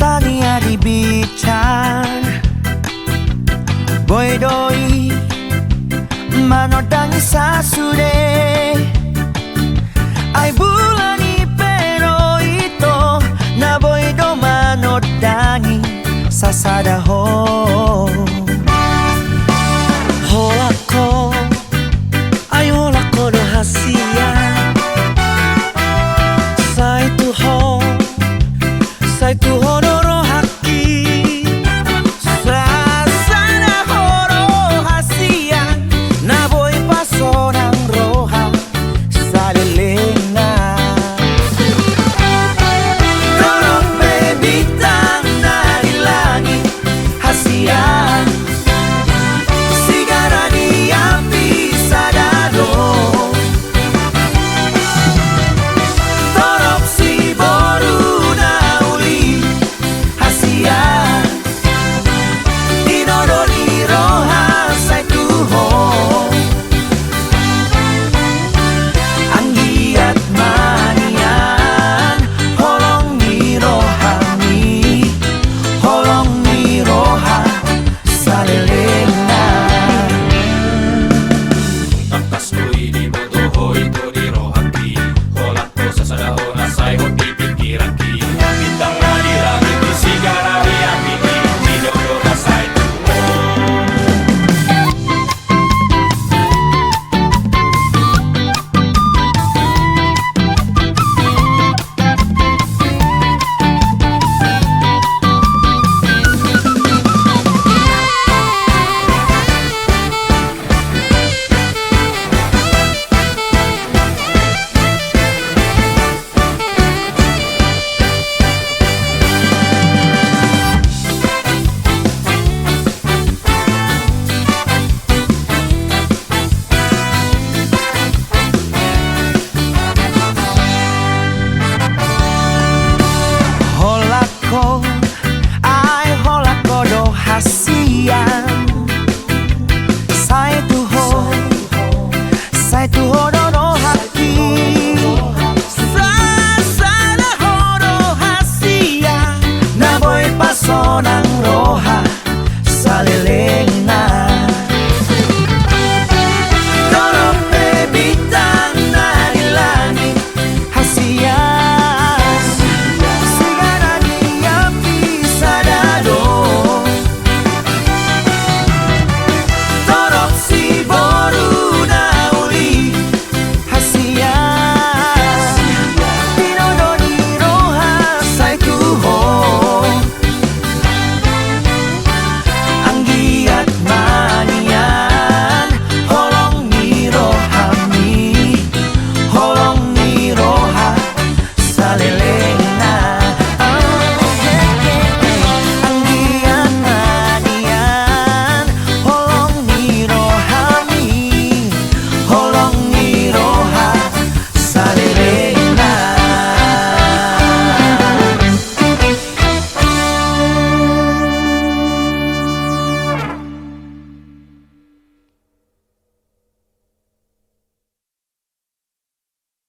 tania di bican boy doi manodangi sasude ai bulani pero ito na boy do manodangi sasada ho holako ai holako do hasia sai tu honoro haki sasana horo hasia na boy pasonang roha salilena dorong bebitang na ilangi hasia sigara di api sadado torop si boru Tantas ko ini bodoh itu